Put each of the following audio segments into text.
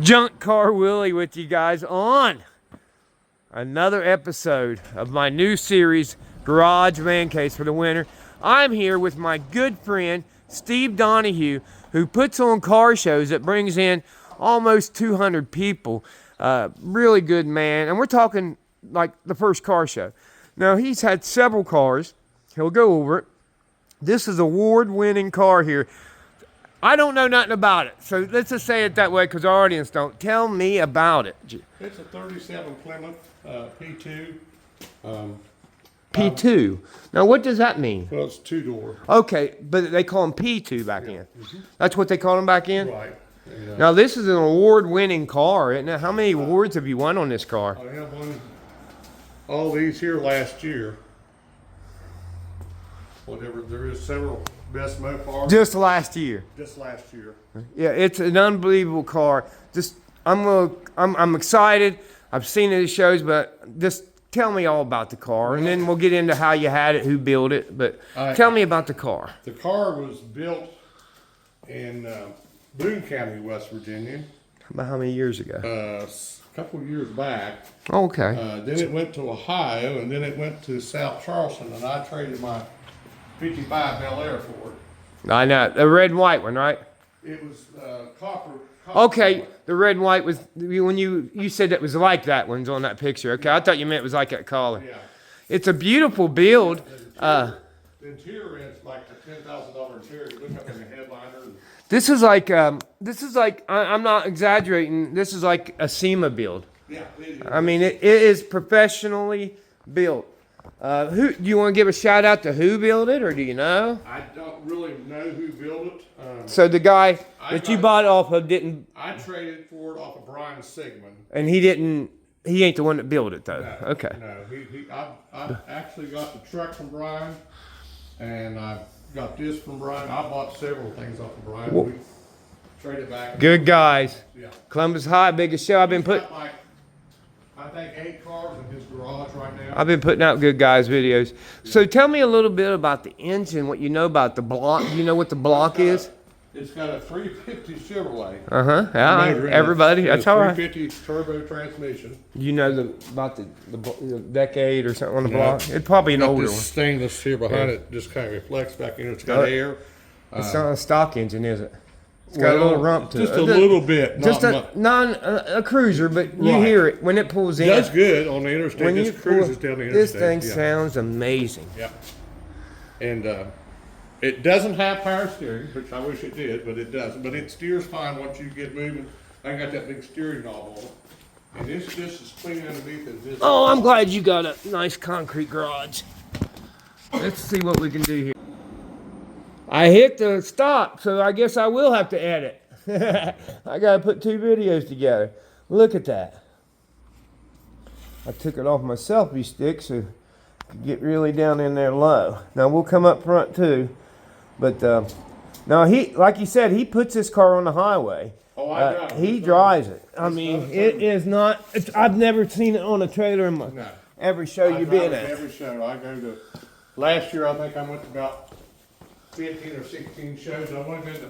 Junk Car Willie with you guys on another episode of my new series, Garage Mancaves for the winter. I'm here with my good friend, Steve Donohew, who puts on car shows that brings in almost 200 people. Really good man. And we're talking like the first car show. Now, he's had several cars. He'll go over it. This is an award-winning car here. I don't know nothing about it, so let's just say it that way because our audience don't. Tell me about it. It's a 37 Plymouth P2. P2. Now, what does that mean? Well, it's two-door. Okay, but they call them P2 back in. That's what they call them back in? Right. And, now, this is an award-winning car, isn't it? How many awards have you won on this car? I have won all these here last year. Whatever, there is several best Mopars. Just last year. Just last year. Yeah, it's an unbelievable car. I'm excited. I've seen it at shows, but just tell me all about the car, and then we'll get into how you had it, who built it. But tell me about the car. The car was built in Boone County, West Virginia. About how many years ago? A couple of years back. Okay. Then it went to Ohio, and then it went to South Charleston, and I traded my 55 Bel Air for it. I know. The red and white one, right? It was copper. Okay, the red and white was, when you said it was like that one's on that picture. Okay, I thought you meant it was like that color. Yeah. It's a beautiful build. The interior is like a $10,000 interior. You look up in the headliner. This is like, I'm not exaggerating, this is like a SEMA build. Yeah, it is. I mean, it is professionally built. Do you want to give a shout out to who built it, or do you know? I don't really know who built it. So the guy that you bought off of didn't. I traded for it off of Brian Sigmund. And he didn't. He ain't the one that built it though. No, Okay. No, I actually got the truck from Brian, and I got this from Brian. I bought several things off of Brian. We traded back. Good guys. Yeah. Columbus High, biggest show. I've been putting. Like, I think 8 cars in his garage right now. I've been putting out good guys videos. So tell me a little bit about the engine. What you know about the block? Do you know what the block is? It's got a 350 Chevrolet. Yeah, everybody. That's all right. 350 turbo transmission. You know about the decade or something on the block? It's probably an older one. Stainless here behind it just kind of reflects back in. It's got air. It's not a stock engine, is it? It's got a little rump to it. Just a little bit. Just a cruiser, but you hear it when it pulls in. That's good on the interstate. When this cruises down the interstate. This thing sounds amazing. Yeah. And it doesn't have power steering, which I wish it did, but it doesn't. But it steers fine once you get moving. I got that big steering knob on it. And it's just as clean underneath as this. Oh, I'm glad you got a nice concrete garage. Let's see what we can do here. I hit the stop, so I guess I will have to edit. I gotta put 2 videos together. Look at that. I took it off my selfie stick so I could get really down in there low. Now we'll come up front too. But now like he said, he puts this car on the highway. Oh, I got it. He drives it. I mean, it is not. I've never seen it on a trailer in every show you've been at. Every show I go to. Last year, I think I went to about 15 or 16 shows. I went into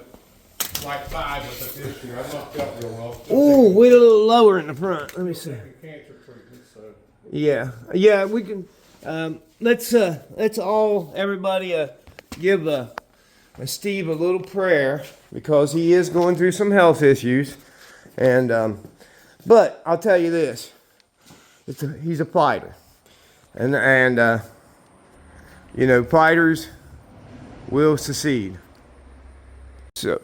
like 5 with it this year. I've not felt real well. Ooh, we're a little lower in the front. Let me see. Cancer treatment, so. Yeah, we can. Let's all everybody give Steve a little prayer because he is going through some health issues, and but I'll tell you this: he's a fighter, and you know, fighters will succeed. So,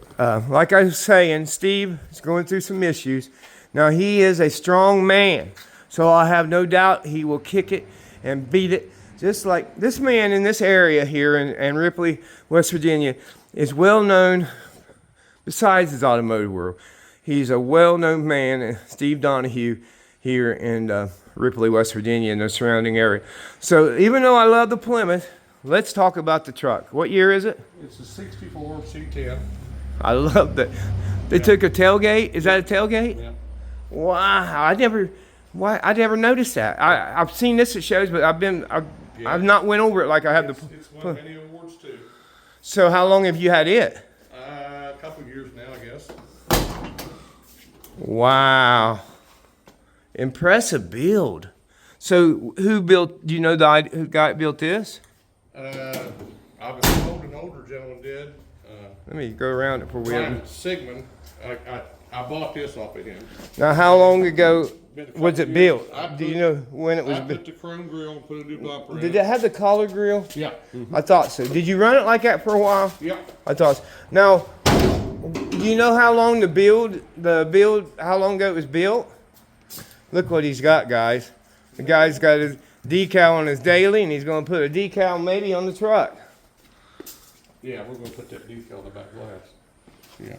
like I was saying, Steve is going through some issues. Now, he is a strong man, so I have no doubt he will kick it and beat it. Just like this man in this area here in Ripley, West Virginia, is well known besides his automotive world. He's a well-known man, Steve Donohew, here in Ripley, West Virginia, and the surrounding area. So even though I love the Plymouth, let's talk about the truck. What year is it? It's a 64 C10. I love that. They took a tailgate. Is that a tailgate? Yeah. Wow, I never noticed that. I've seen this at shows, but I've not went over it like I have It's won many awards too. So how long have you had it? A couple years now, I guess. Wow. Impressive build. So who built, do you know who guy built this? I've been told an older gentleman did. Let me go around it for we have. Sigmund. I bought this off of him. Now how long ago was it built? I Do you know when it was I built? put the chrome grill and put a new bumper in. Did it have the collar grill? Yeah. I thought so. Did you run it like that for a while? Yeah. I thought so. Now, do you know how long how long ago it was built? Look what he's got, guys. The guy's got his decal on his daily, and he's going to put a decal maybe on the truck. Yeah, we're going to put that decal on the back glass. Yeah.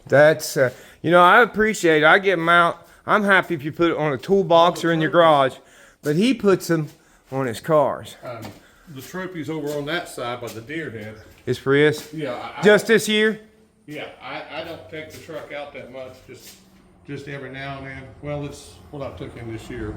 That's, I appreciate it. I get them out. I'm happy if you put it on a toolbox or in your garage, but he puts them on his cars. The trophy's over on that side by the deer head. It's for his? Yeah. Just this year? Yeah, I don't take the truck out that much, just every now and then. Well, it's what I took in this year.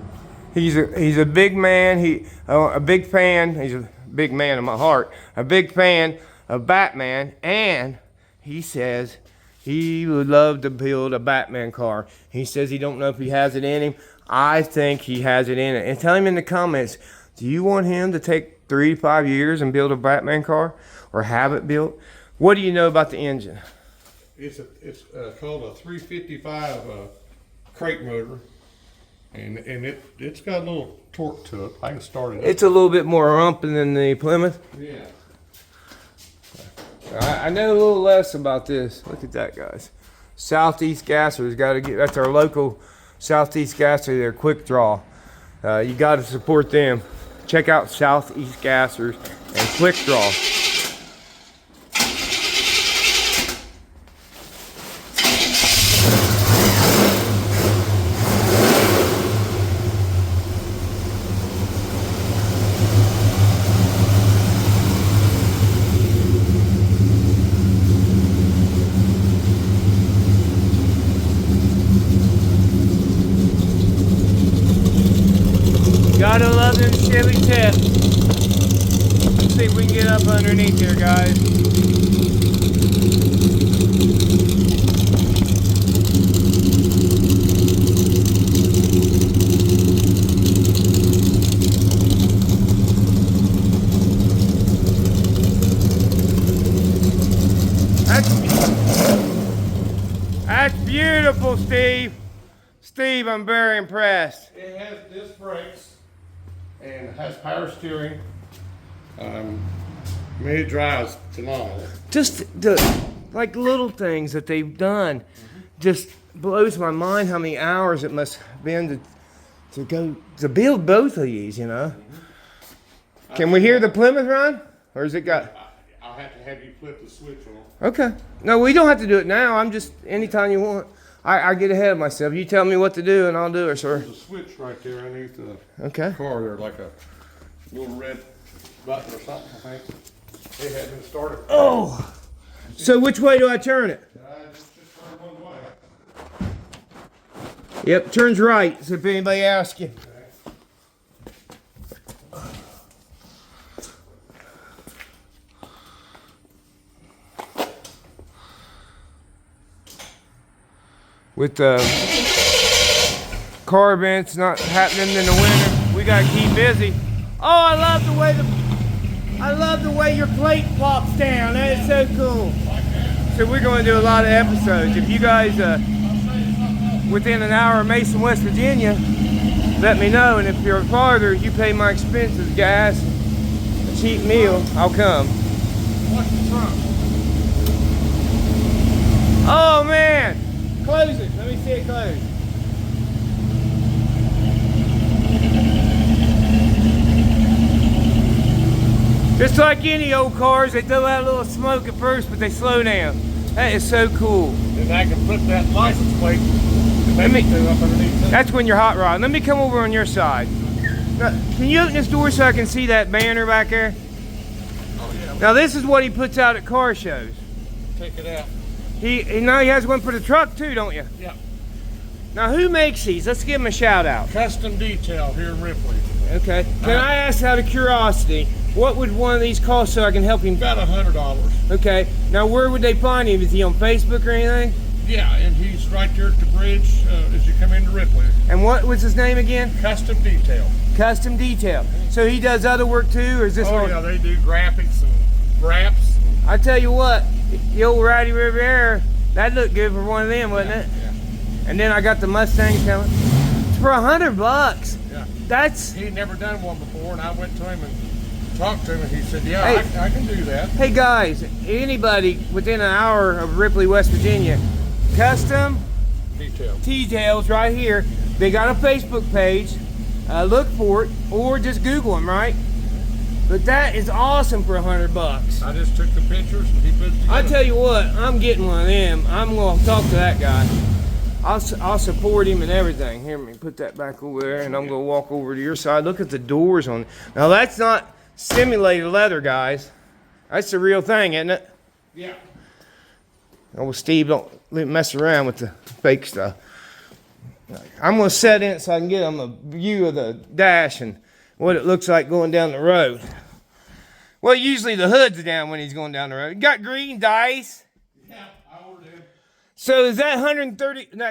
He's a big man. A big fan. He's a big man in my heart. A big fan of Batman, and he says he would love to build a Batman car. He says he don't know if he has it in him. I think he has it in it. And tell him in the comments, do you want him to take 3 to 5 years and build a Batman car, or have it built? What do you know about the engine? It's called a 355 crate motor, and it's got a little torque to it. I can start it. It's a little bit more rumping than the Plymouth. Yeah. I know a little less about this. Look at that, guys. Southeast Gassers, that's our local Southeast Gasser. They're quick draw. You got to support them. Check out Southeast Gassers and Quick Draw. Gotta love them Chevy tips. Let's see if we can get up underneath here, guys. That's beautiful, Steve. Steve, I'm very impressed. It has disc brakes and it has power steering. It drives phenomenal. Just the little things that they've done just blows my mind how many hours it must have been to build both of these, Can we hear the Plymouth run? Or has it got... I'll have to have you flip the switch on. Okay. No, we don't have to do it now. I'm just, anytime you want. I get ahead of myself. You tell me what to do and I'll do it, sir. There's a switch right there underneath the Okay. car there, like a little red button or something, I think. It hadn't been started. Oh! So which way do I turn it? Just turn one way. Yep, turns right, so if anybody asks you. With the car events not happening in the winter, we gotta keep busy. Oh, I love the way your plate pops down. That is so cool. So we're going to do a lot of episodes. If you guys within an hour of Mason, West Virginia, let me know. And if you're farther, you pay my expenses, gas, a cheap meal, I'll come. What's the trunk? Oh man! Close it. Let me see it close. Just like any old cars, they throw out a little smoke at first, but they slow down. That is so cool. And I can put that license plate up underneath. That's when you're hot rod. Let me come over on your side. Now, can you open this door so I can see that banner back there? Oh yeah. Now this is what he puts out at car shows. Take it out. Now he has one for the truck too, don't you? Yeah. Now who makes these? Let's give him a shout out. Custom detail here in Ripley. Okay. Can I ask out of curiosity, what would one of these cost so I can help him? About $100. Okay. Now where would they find him? Is he on Facebook or anything? Yeah, and he's right there at the bridge as you come into Ripley. And what was his name again? Custom Detail. Custom Detail. So he does other work too, or is this Oh one? yeah, they do graphics and wraps. I tell you what, the old Rowdy Riviera, that looked good for one of them, wasn't it? Yeah. And then I got the Mustang coming. It's for $100. Yeah. That's. He'd never done one before, and I went to him and talked to him, and he said, "Yeah, Hey. I can do that." Hey guys, anybody within an hour of Ripley, West Virginia, Custom Detail. Details right here. They got a Facebook page. Look for it, or just Google them, right? But that is awesome for $100. I just took the pictures and he put it together. I tell you what, I'm getting one of them. I'm gonna talk to that guy. I'll support him and everything. Here, let me put that back over there, and I'm gonna walk over to your side. Look at the doors on. Now that's not simulated leather, guys. That's the real thing, isn't it? Yeah. Oh, Steve, don't mess around with the fake stuff. I'm gonna set in it so I can get him a view of the dash and what it looks like going down the road. Well, usually the hood's down when he's going down the road. Got green dice. Yeah, I ordered it. So is that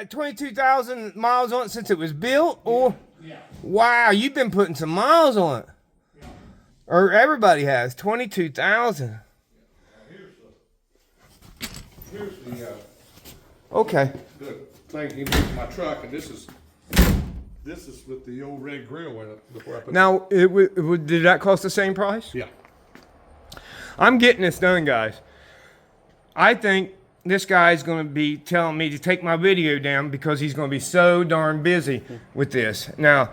22,000 miles on it since it was built? Or Yeah. wow, you've been putting some miles on it. Yeah. Or everybody has 22,000. Here's the Okay. thing he moved my truck, and this is with the old red grill in it before I put. Now, did that cost the same price? Yeah. I'm getting this done, guys. I think this guy's going to be telling me to take my video down because he's going to be so darn busy with this. Now,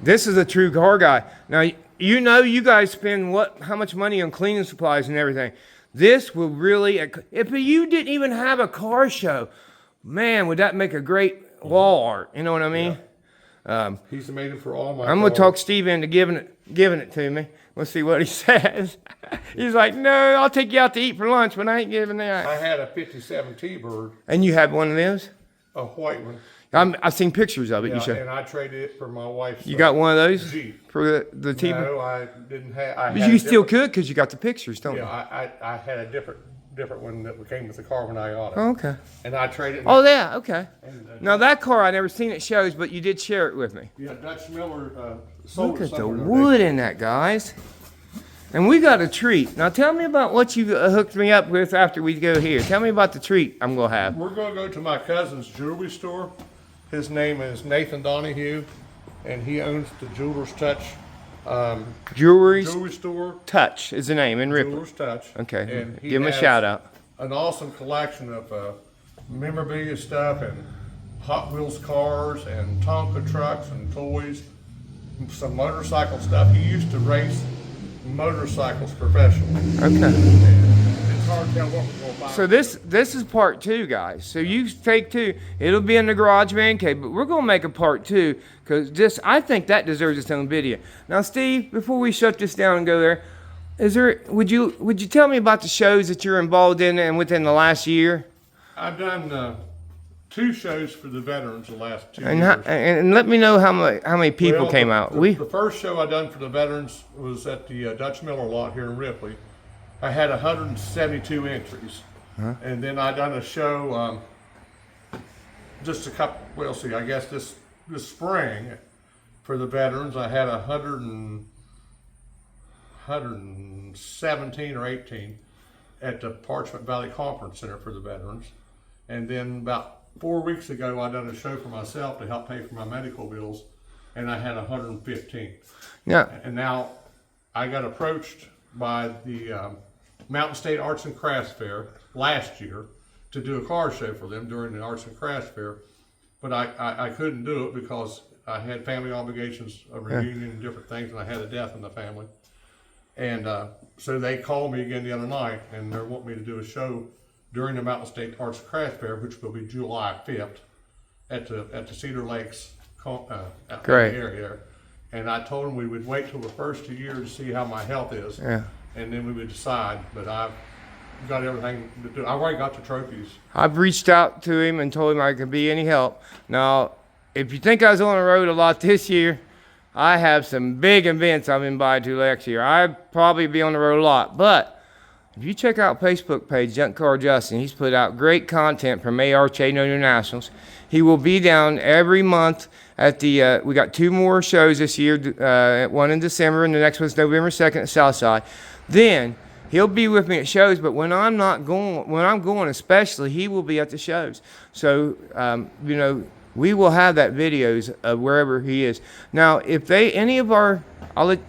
this is a true car guy. Now, you know you guys spend how much money on cleaning supplies and everything. This will really, if you didn't even have a car show, man, would that make a great wall art? You know what I mean? Yeah. He's made it for all my. I'm going to talk Steve into giving it to me. Let's see what he says. He's like, no, I'll take you out to eat for lunch, but I ain't giving that. I had a 57 T-Bird, And you have one of those? a white one. I've seen pictures of it. Yeah, and I traded it for my wife's. You got one of those Jeep. for the TV? No, I didn't have. But you still could because you got the pictures, don't you? Yeah, I had a different one that came with the car when I got it. Oh, okay. And I traded. Oh, yeah, okay. And, Now, that car, I never seen it shows, but you did share it with me. yeah, Dutch Miller sold Look it at the somewhere wood in that, guys. And we got a treat. Now, tell me about what you hooked me up with after we go here. Tell me about the treat I'm going to have. We're going to go to my cousin's jewelry store. His name is Nathan Donohew, and he owns the Jeweler's Touch Jewelry's jewelry store. Touch is the name in Ripley. Jeweler's Touch. Okay, And he give him a has shout out. An awesome collection of memorabilia stuff and Hot Wheels cars and Tonka trucks and toys, some motorcycle stuff. He used to race motorcycles professionally. Okay. And it's hard to tell what we're going to buy. So this is part 2, guys. So you take 2. It'll be in the garage man cave, but we're gonna make a part 2 because I think that deserves its own video. Now, Steve, before we shut this down and go there, would you tell me about the shows that you're involved in and within the last year? I've done 2 shows for the veterans the last 2 And years. and let me know how many people Well, came out. The first show I done for the veterans was at the Dutch Miller lot here in Ripley. I had 172 entries, and then I done a show just a couple. Well, see, I guess this spring for the veterans, I had 117 or 18 at the Parchment Valley Conference Center for the veterans, and then about 4 weeks ago, I done a show for myself to help pay for my medical bills, and I had 115. Yeah. And now I got approached by the Mountain State Arts and Crafts Fair last year to do a car show for them during the Arts and Crafts Fair, but I couldn't do it because I had family obligations, a reunion and different things, and I had a death in the family. And so they called me again the other night, and they want me to do a show during the Mountain State Arts and Crafts Fair, which will be July 5th at the Cedar Lakes out in the Great. area there. And I told them we would wait till the first of the year to see how my health is, Yeah. and then we would decide. But I've got everything to do. I've already got the trophies. I've reached out to him and told him I could be any help. Now, if you think I was on the road a lot this year, I have some big events I've invited to next year. I'd probably be on the road a lot, but if you check out Facebook page, Junk Car Justin, he's put out great content from ARCH Internationals. He will be down every month at the, we got 2 more shows this year, one in December and the next one's November 2nd at Southside. Then he'll be with me at shows, but when I'm going especially, he will be at the shows. So, you know, we will have that videos of wherever he is. Now, if I'll let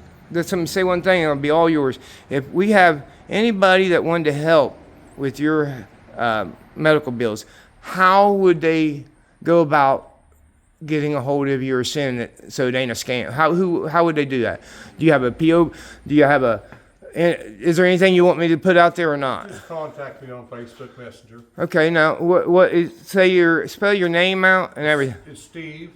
somebody say one thing, it'll be all yours. If we have anybody that wanted to help with your medical bills, how would they go about getting a hold of you or sending it so it ain't a scam? How would they do that? Do you have a PO? Do you have is there anything you want me to put out there or not? Just contact me on Facebook Messenger. Okay, now spell your name out and everything. It's Steve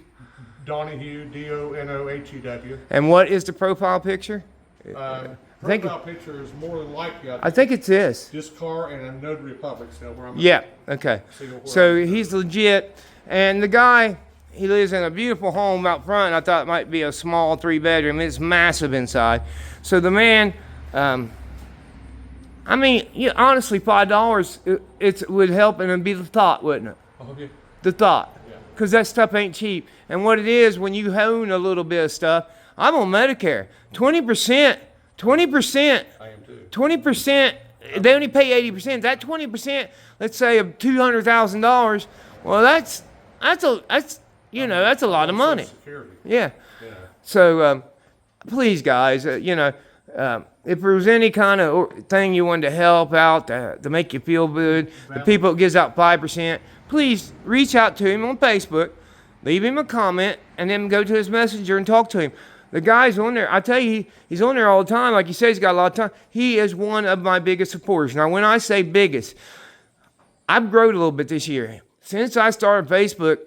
Donohew, Donohew. And what is the profile picture? Profile picture is more than likely. I think it's this. This car and a notary public sale where I'm. Yeah. Okay. So he's legit, and the guy, he lives in a beautiful home out front. I thought it might be a small 3-bedroom. It's massive inside. So the man, I mean, honestly, $5 it would help, and it'd be the thought, wouldn't it? Okay. The thought, because that stuff ain't cheap. And what it is, when you own a little bit of stuff, I'm on Medicare. 20%. I am too. 20%. They only pay 80%. That 20%, let's say of $200,000. Well, that's a lot of money. Security. Yeah. So please, guys, if there was any kind of thing you wanted to help out to make you feel good, the people that gives out 5%, please reach out to him on Facebook, leave him a comment, and then go to his messenger and talk to him. The guy's on there. I tell you, he's on there all the time. Like he says, he's got a lot of time. He is one of my biggest supporters. Now, when I say biggest, I've grown a little bit this year. Since I started Facebook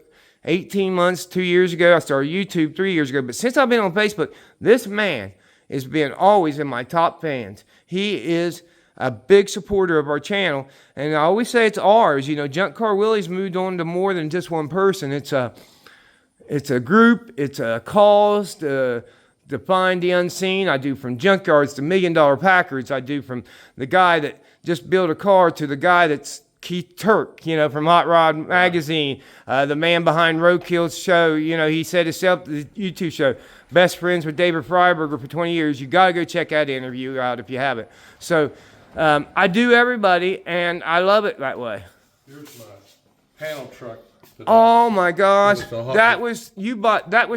18 months, 2 years ago, I started YouTube 3 years ago. But since I've been on Facebook, this man has been always in my top fans. He is a big supporter of our channel. And I always say it's ours. Junk Car Willie's moved on to more than just one person. It's a group, it's a cause to find the unseen. I do from junkyards to $1 million Packards. I do from the guy that just built a car to the guy that's Keith Turk, from Hot Rod Magazine, the man behind Roadkill's show. He said himself, the YouTube show, best friends with David Freiberger for 20 years. You got to go check that interview out if you haven't. So I do everybody, and I love it that way. Here's my panel truck. Oh my gosh, that was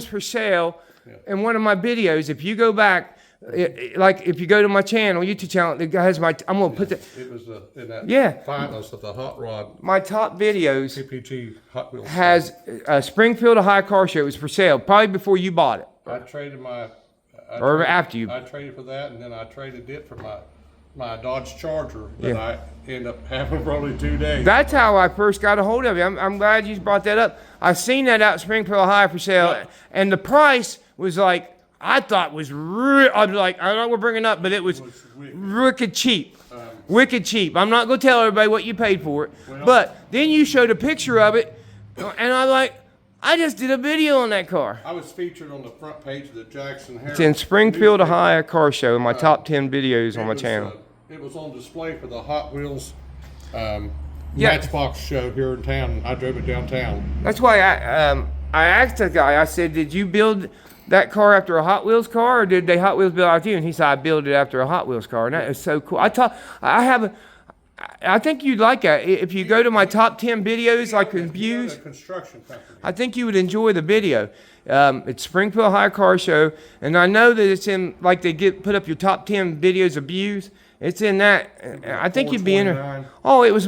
for sale in one of my videos. If you go back, if you go to my channel, YouTube channel, the guy has I'm gonna put that. It was in that finals of the Hot Rod. My top videos CPG Hot Wheels has Springfield Ohio Car Show. It was for sale probably before you bought it. I traded after you. I traded for that, and then I traded it for my Dodge Charger that I ended up having for only 2 days. That's how I first got a hold of you. I'm glad you brought that up. I seen that out in Springfield, Ohio for sale, and the price was like, I thought was real. I was like, I don't know what we're bringing up, but it was wicked cheap. Wicked cheap. I'm not going to tell everybody what you paid for it, but then you showed a picture of it, and I'm like, I just did a video on that car. I was featured on the front page of the Jackson Herald. It's in Springfield, Ohio Car Show, in my top 10 videos on my channel. It was on display for the Hot Wheels Matchbox show here in town. I drove it downtown. That's why I asked the guy, I said, did you build that car after a Hot Wheels car, or did they Hot Wheels build it after you? And he said, I built it after a Hot Wheels car. And that is so cool. I think you'd like that. If you go to my top 10 videos, like views, construction company. I think you would enjoy the video. It's Springfield Ohio Car Show, and I know that it's in, like they put up your top 10 videos of views. It's in that. I think you'd be in there. Oh, it was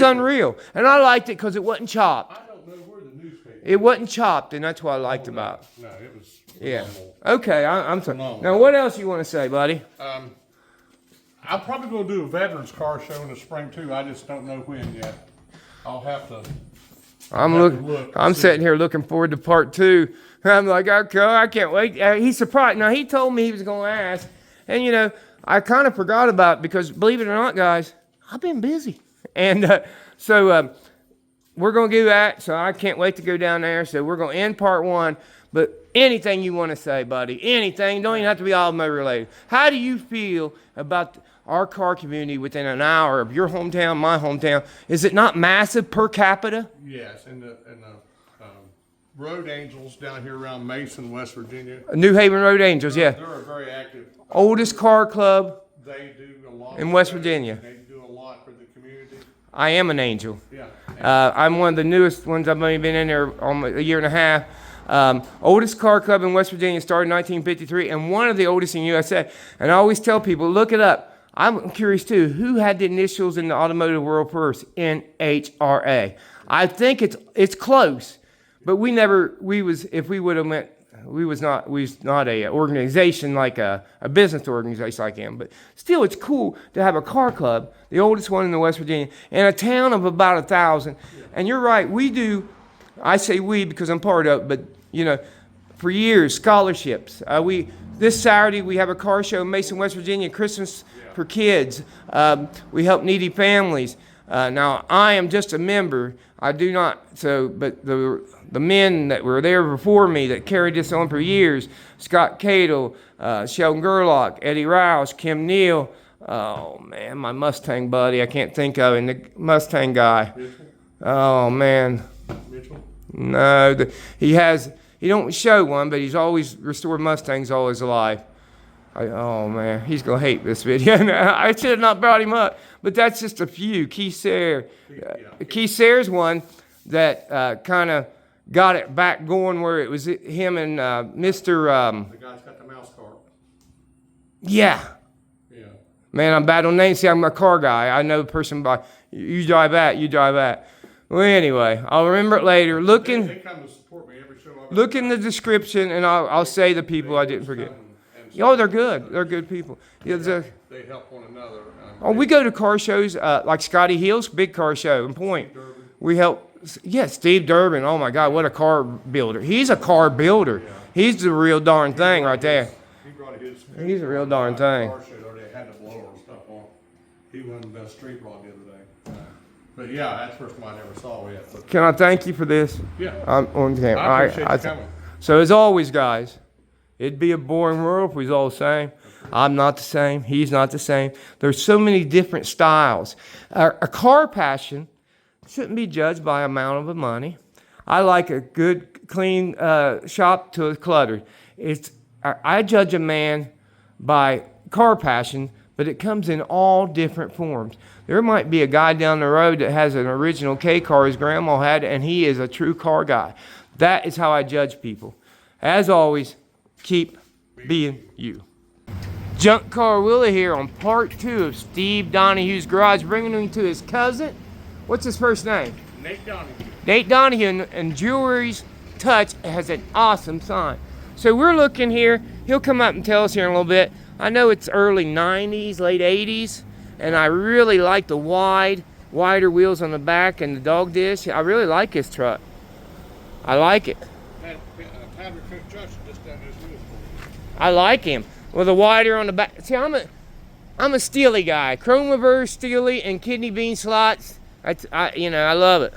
unreal, and I liked it because it wasn't chopped. I don't know where the newspaper. It wasn't chopped, and that's what I liked about it. No, it was. Yeah. Phenomenal. Okay, I'm sorry. Now, what else you want to say, buddy? I'm probably going to do a veterans car show in the spring too. I just don't know when yet. I'll have to. I'm sitting here looking forward to part 2. I'm like, okay, I can't wait. He's surprised. Now, he told me he was going to ask, and I kind of forgot about it because, believe it or not, guys, I've been busy, and so we're going to do that, so I can't wait to go down there. So we're going to end part 1. But anything you want to say, buddy, anything, don't even have to be automotive related. How do you feel about our car community within an hour of your hometown, my hometown? Is it not massive per capita? Yes, and the Road Angels down here around Mason, West Virginia. New Haven Road Angels, yeah. They're a very active. Oldest car club They do a lot. in West Virginia. They do a lot for the community. I am an angel. Yeah. I'm one of the newest ones. I've only been in there almost a year and a half. Oldest car club in West Virginia, started in 1953, and one of the oldest in USA. And I always tell people, look it up. I'm curious too, who had the initials in the automotive world first? NHRA. I think it's close, but we was not a organization like a business organization like him. But still, it's cool to have a car club, the oldest one in the West Virginia, in a town of about 1,000. And you're right, we do. I say we because I'm part of it, but for years, scholarships. This Saturday we have a car show in Mason, West Virginia, Christmas for kids. We help needy families. Now I am just a member. I do not. But the men that were there before me that carried this on for years: Scott Cadle, Sheldon Gerlach, Eddie Rouse, Kim Neal. Oh man, my Mustang buddy, I can't think of him. The Mustang guy. Oh man. Mitchell? No, he don't show one, but he's always restored Mustangs all his life. Oh man, he's gonna hate this video. I should have not brought him up, but that's just a few. Keith Sayre, Keith Sayre's one that kind of got it back going where it was him and Mr. The guy's got the mouse car. Yeah. Yeah. Man, I'm bad on names. See, I'm a car guy. I know the person by you drive that. Well, anyway, I'll remember it later. They come to support me every show. Look in the description, and I'll say the people I didn't forget. Oh, they're good. They're good people. Yeah, they help one another. We go to car shows like Scotty Hill's big car show in Point. We help. Yeah, Steve Durbin. Oh my God, what a car builder. He's a car builder. Yeah. He's the real darn thing right there. He brought his. He's a real darn thing. Car show, they had the blower and stuff on. He won the best street rod the other day. But yeah, that's the first one I never saw yet. But can I thank you for this? Yeah. I'm on camera. I appreciate you coming. So as always, guys, it'd be a boring world if we was all the same. I'm not the same. He's not the same. There's so many different styles. A car passion shouldn't be judged by amount of money. I like a good, clean shop to a cluttered. I judge a man by car passion, but it comes in all different forms. There might be a guy down the road that has an original K car his grandma had, and he is a true car guy. That is how I judge people. As always, keep being you. Junk Car Willie here on part 2 of Steve Donahew's garage, bringing him to his cousin. What's his first name? Nate Donohew. Nate Donohew, and Jewelry's Touch has an awesome sign. So we're looking here. He'll come up and tell us here in a little bit. I know it's early 90s, late 80s, and I really like the wider wheels on the back and the dog dish. I really like his truck. I like it. Patrick Johnson just done his wheels for me. I like him. With the wider on the back. See, I'm a Steely guy. Chrome reverse Steely and kidney bean slots. I love it.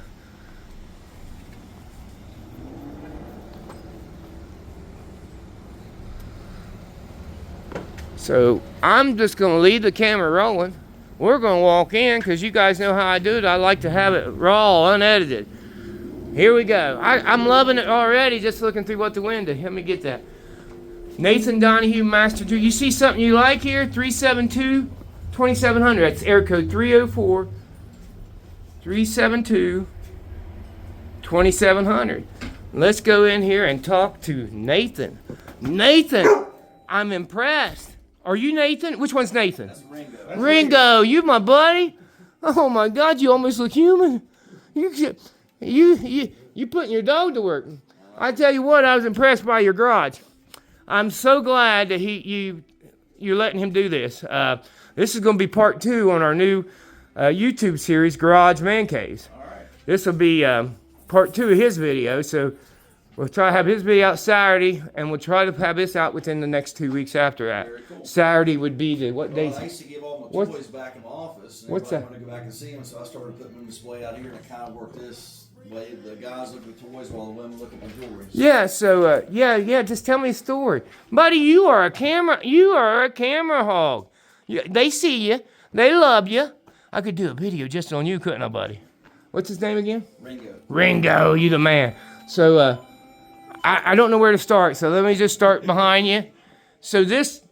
So I'm just going to leave the camera rolling. We're going to walk in because you guys know how I do it. I like to have it raw, unedited. Here we go. I'm loving it already just looking through what the window. Let me get that. Nathan Donohew Master 2. You see something you like here? 372-2700. That's air code 304-372-2700. Let's go in here and talk to Nathan. Nathan, I'm impressed. Are you Nathan? Which one's Nathan? That's Ringo. Ringo, you my buddy? Oh my God, you almost look human. You putting your dog to work. I tell you what, I was impressed by your garage. I'm so glad that you're letting him do this. This is going to be part 2 on our new YouTube series, Garage Mancaves. All right. This will be part 2 of his video. So we'll try to have his video out Saturday, and we'll try to have this out within the next 2 weeks after that. Very cool. Saturday would be what day? I used to give all my toys back in my office. And What's everybody that? wanted to go back and see them, so I started putting them on display out here, and I kind of worked this Wait, the guys look at toys while the women look at my jewelry. Yeah, so yeah, just tell me a story. Buddy, you are a camera hog. They see you. They love you. I could do a video just on you, couldn't I, buddy? What's his name again? Ringo. Ringo, you the man. So I don't know where to start, so let me just start behind you. So this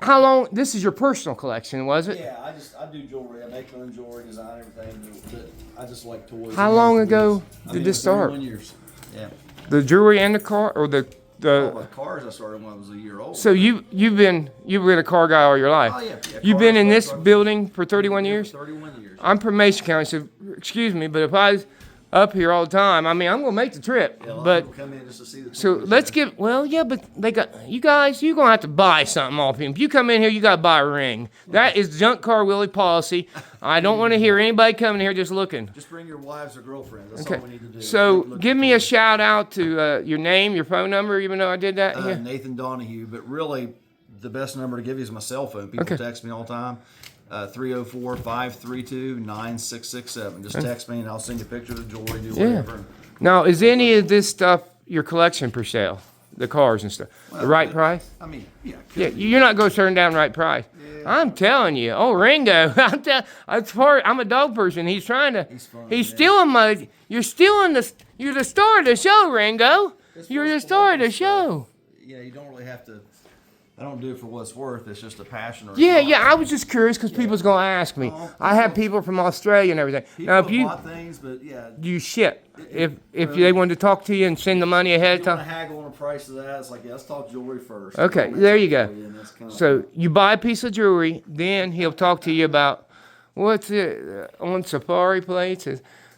is your personal collection, was it? Yeah, I do jewelry. I make my own jewelry, design everything. But I just like toys. How long ago did this start? 31 years. Yeah. The jewelry and the car, or the All my cars I started when I was a year old. So you've been a car guy all your life. Oh yeah. You've been in this building for 31 years? 31 years. I'm from Mason County, so excuse me, but if I was up here all the time, I mean, I'm gonna make the trip. Yeah, a lot of But people come in just to see the so toys, let's yeah. get but they got you guys. You're gonna have to buy something off him. If you come in here, you gotta buy a ring. That is junk car Willie policy. I don't want to hear anybody coming here just looking. Just bring your wives or girlfriends. That's Okay. all we need to do. So Look give at me a toys. shout out to your name, your phone number, even though I did that. Yeah. Nathan Donohew, but really the best number to give you is my cell phone. People Okay. text me all the time. 304-532-9667. Just text me and I'll send you a picture of the jewelry, do whatever. Now, is any of this stuff your collection for sale? The cars and stuff. The right price? I mean, yeah. Yeah, you're not going to turn down right price. I'm telling you. Oh, Ringo. I'm a dog person. He's trying to. He's fun, He's yeah. stealing my. You're the star of the show, Ringo. You're the star of the show. Yeah, you don't really have to. I don't do it for what it's worth. It's just a passion. Or a Yeah, thought. yeah. I was just curious because people's going to ask me. I have people from Australia and everything. People Now, have if you bought things, but yeah. you ship, if they wanted to talk to you and send the money ahead If of you want time. to haggle on the price of that, it's like, yeah, let's talk jewelry first. Okay, I'll make there you it go. for and that's kinda- So you buy a piece of jewelry, then he'll talk to you about what's it on safari plates.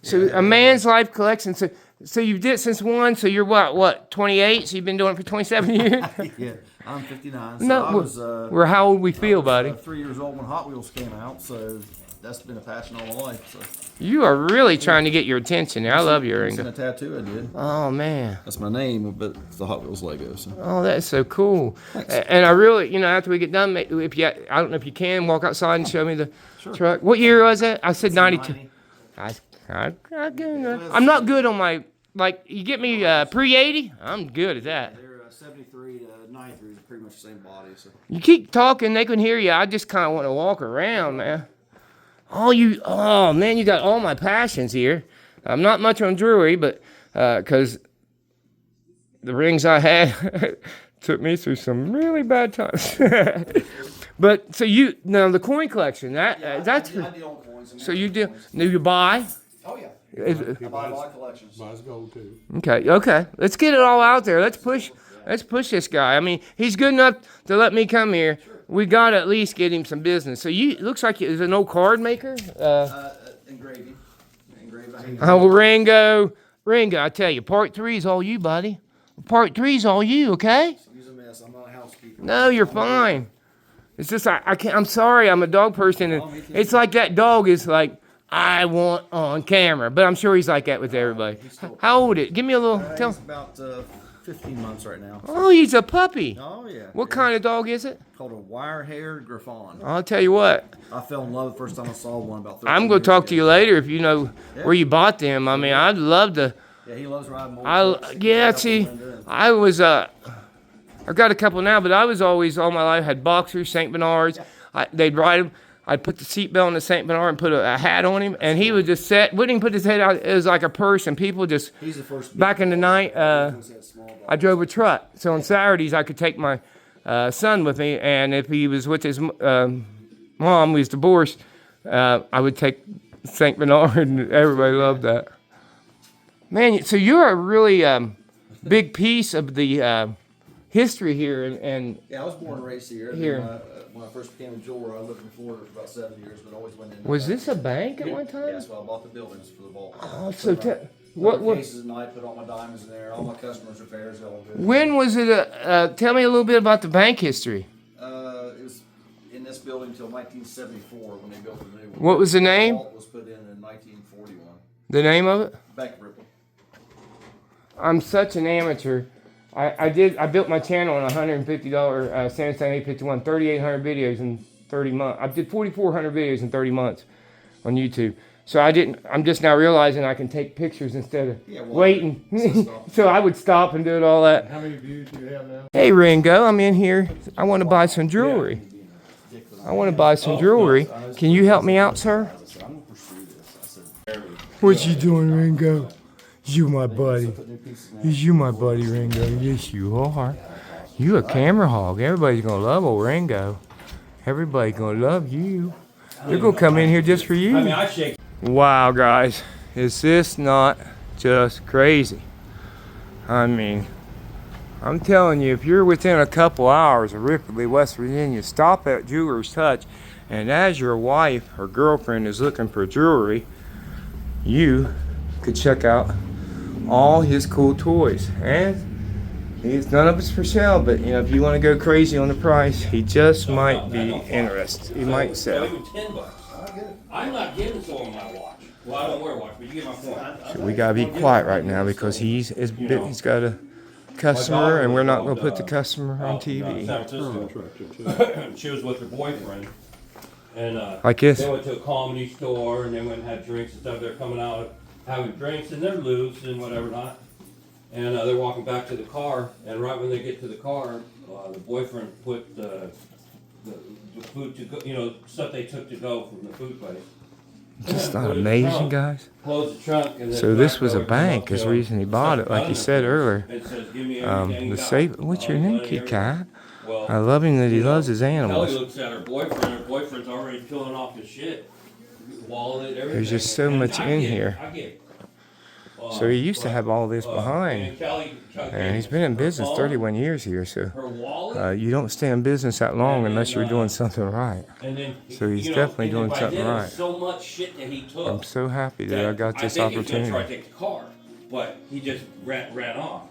So a man's life collection. So you did since one. So you're what 28? So you've been doing it for 27 years. yeah, I'm 59. So No, I was. we're how old we feel, buddy. 3 years old when Hot Wheels came out, so that's been a passion all my life. So You are really trying to get your attention there. I love you, it's in Ringo. a tattoo I did. Oh man. That's my name, but it's the Hot Wheels Lego. So. Oh, that's so cool. And I really, after we get done, I don't know if you can walk outside and show me the truck. What year was that? I said 92. 90. I'm not good on my, you get me pre-80, I'm good at that. They're 73 to 93 is pretty much the same body. So. You keep talking, they can hear you. I just kind of want to walk around, man. Oh, man, you got all my passions here. I'm not much on jewelry, but because the rings I had took me through some really bad times. But so now the coin collection, that's I deal in coins. so you do. Do you buy? Oh yeah. Is- I buy a lot of collections. Buys gold too. Okay. Let's get it all out there. Let's push this guy. I mean, he's good enough to let me come here. We got to at least get him some business. So it looks like he's an old card maker. Engraving. Oh, Ringo, I tell you, part 3 is all you, buddy. Part 3 is all you, okay? Use a mess. I'm not a housekeeper. No, you're fine. It's just I can't. I'm sorry. I'm a dog person, and it's like that dog is like I want on camera, but I'm sure he's like that with everybody. How old is it? Give me a little. Tell. He's about 15 months right now. Oh, he's a puppy. Oh yeah. What kind of dog is it? Called a wire-haired Griffon. I'll tell you what. I fell in love the first time I saw one about 13 I'm going years to talk to ago. you later if you know where you bought them. I mean, I'd love to. Yeah, he loves riding See, I was I've got a couple now, but I was always all my life had boxers, Saint Bernards. They'd ride them. I'd put the seatbelt on the Saint Bernard and put a hat on him, and he would just wouldn't even put his head out. It was like a purse, and people just. He's the first. Back in the night, I drove a truck, so on Saturdays I could take my son with me, and if he was with his mom, who was divorced, I would take Saint Bernard, and everybody loved that. Man, so you're a really big piece of the history here, and Yeah, I was born and raised here. Here. Then, when I first became a jeweler, I lived in Florida for about 7 years, but always went in. was this a bank at one Yeah, time? that's why I bought the buildings for the vault. Oh, so What what? cases at night, put all my diamonds in there. All my customers' affairs, all good. When was it? Tell me a little bit about the bank history. It was in this building until 1974 when they built the new one. What was the name? vault was put in 1941. The name of it? Bank of Ripple. I'm such an amateur. I built my channel on $150 Samsung 851, 3,800 videos in 30 months. I did 4,400 videos in 30 months on YouTube. So I'm just now realizing I can take pictures instead of Yeah, well, waiting. So I would stop and do all that. How many views do you have now? Hey Ringo, I'm in here. I want to buy some jewelry. I want to buy some jewelry. Can you help me out, sir? What you doing, Ringo? You my buddy. Is you my buddy, Ringo? Yes, you are. You a camera hog. Everybody's gonna love old Ringo. Everybody's gonna love you. They're gonna come in here just for you. Wow, guys, is this not just crazy? I mean, I'm telling you, if you're within a couple hours of Ripley, West Virginia, stop at Jeweler's Touch, and as your wife or girlfriend is looking for jewelry, you could check out all his cool toys. And none of it's for sale, but you know, if you want to go crazy on the price, he just might be interested. He might sell. Even $10. I'm not giving someone my watch. Well, I don't wear a watch, but you get my point. So we gotta be quiet right now because he's got a customer, and we're not gonna put the customer on TV. She was with her boyfriend, and Like this. they went to a comedy store, and they went and had drinks and stuff. They're coming out having drinks, and they're loose and whatever not. And they're walking back to the car, and right when they get to the car, the boyfriend put the food to go, you know, stuff they took to go from the food place. Just not amazing, guys. Closed the trunk, and then So this was a back bank. door, Is the reason he bought it, like he said earlier. It says, "Give me everything you The got." safe. What's your name, Kit Kat? Well, I love him that he loves his Kelly animals. looks at her boyfriend. Her boyfriend's already peeling off his shit, wallet, everything. There's just so And much I in get it, here. I get it. So he used to have all this And behind, Kelly, and he's been in business 31 years here. So her wallet, you don't stay in business that long unless you're doing something right. and then So he's you know, definitely and then doing by something then, right. So much shit that he took. I'm so happy that I got this I think he was gonna try opportunity. to take the car, but he just ran off.